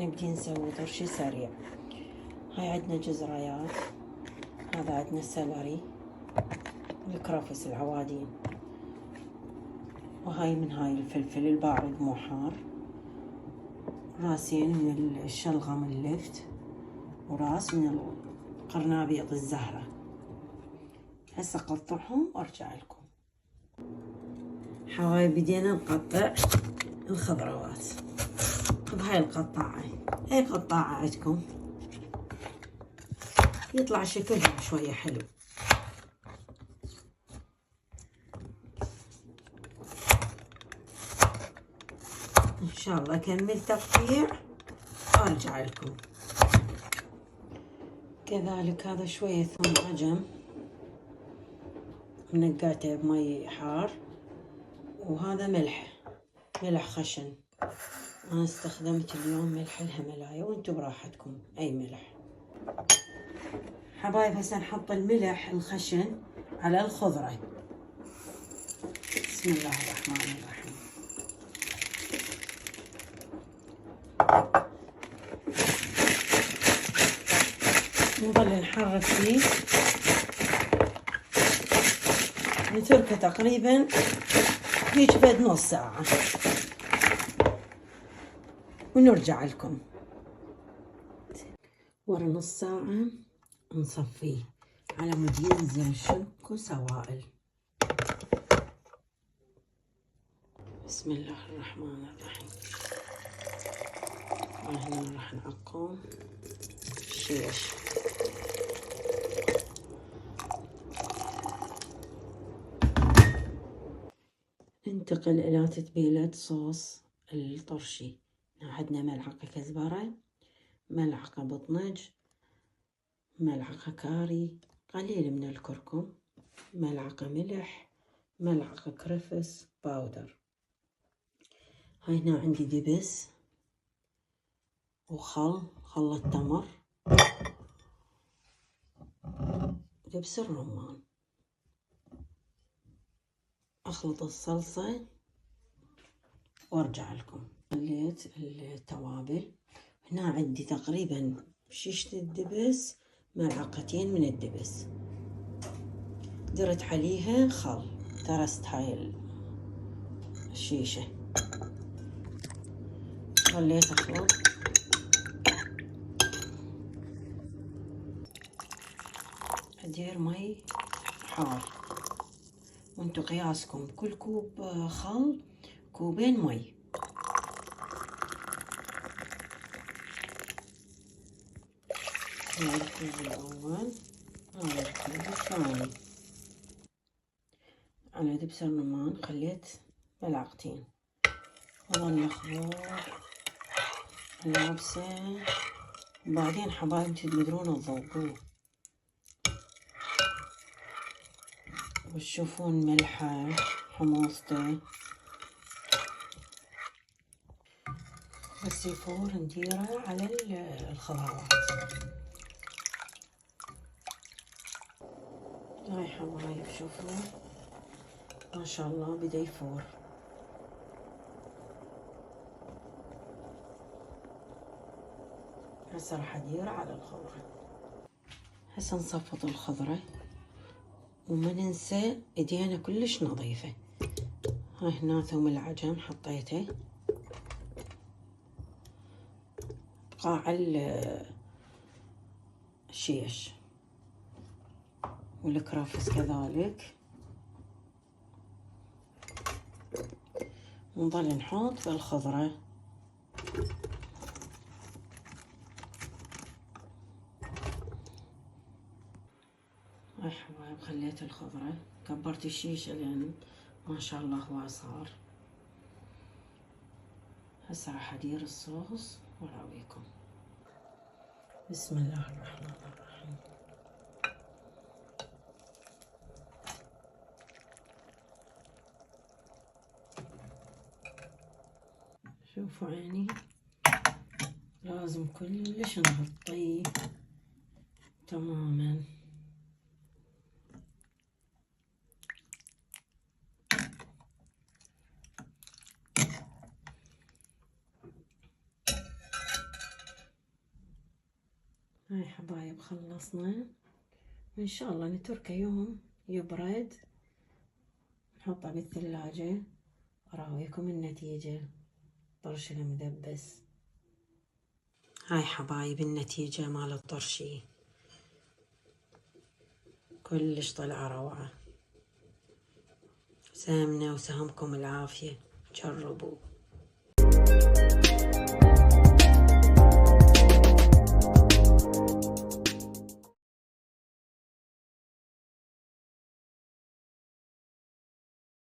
نبدي نسوي طرشي سريع. هاي عندنا جزريات، هذا عندنا السلري، الكرفس العوادين، وهاي من هاي الفلفل البارد مو حار، راسين من الشلغم اللفت، وراس من القرنابيط الزهرة. هسه قطعهم وارجع لكم. حبايب بدينا نقطع الخضروات بهاي القطاعة. هاي قطاعة عندكم يطلع شكلها شوية حلو. ان شاء الله اكمل تقطيع وارجع لكم. كذلك هذا شوية ثوم عجم منقعته بمي حار، وهذا ملح خشن. انا استخدمت اليوم ملح الهيمالايا، وانتم براحتكم اي ملح. حبايب هسه نحط الملح الخشن على الخضرة. بسم الله الرحمن الرحيم. نظل نحرك فيه، نتركه تقريبا هيك بعد نص ساعة ونرجع لكم. ورا نص ساعة نصفيه على مود ينزل شنكو سوائل. بسم الله الرحمن الرحيم. وهنا راح نعقم الشيش. ننتقل إلى تتبيلة صوص الطرشي. عندنا ملعقة كزبرة، ملعقة بطنج، ملعقة كاري، قليل من الكركم، ملعقة ملح، ملعقة كرفس باودر. هاي هنا عندي دبس وخل التمر، دبس الرمان. أخلط الصلصة وارجع لكم. خليت التوابل. هنا عندي تقريبا شيشة الدبس، ملعقتين من الدبس، درت عليها خل، ترست هاي الشيشة، خليت اخلط. ادير مي حار، وانتو قياسكم كل كوب خل كوبين مي. هذا الكوب الاول، هذا الكوب الثاني. على دبس الرمان خليت ملعقتين، وظل اخلط اللابسة. وبعدين حبايب تقدرون تذوقوه وتشوفون ملحه حموضته. بس يفور نديره على الخضروات. هاي حبايب شوفوا ما شاء الله بدا يفور. هسه راح اديره على الخضرة. هسه نصفط الخضرة، وما ننسى ايدينا كلش نظيفة. هاي هنا ثوم العجم حطيته، قاع الشيش والكرفس كذلك. ونظل نحط بالخضرة. هاي حبايب خليت الخضرة، كبرت الشيشة لأن ما شاء الله هو صار. هسه راح ادير الصوص وراويكم. بسم الله الرحمن الرحيم. شوفوا عيني، لازم كلش نغطيه تماما. هاي حبايب خلصنا، وإن شاء الله نتركه يوم يبرد، نحطه بالثلاجة وأراويكم النتيجة. طرش المذبس. هاي حبايب النتيجة مال الطرشي، كلش طلع روعة. سامنا وسهمكم العافية، جربوا.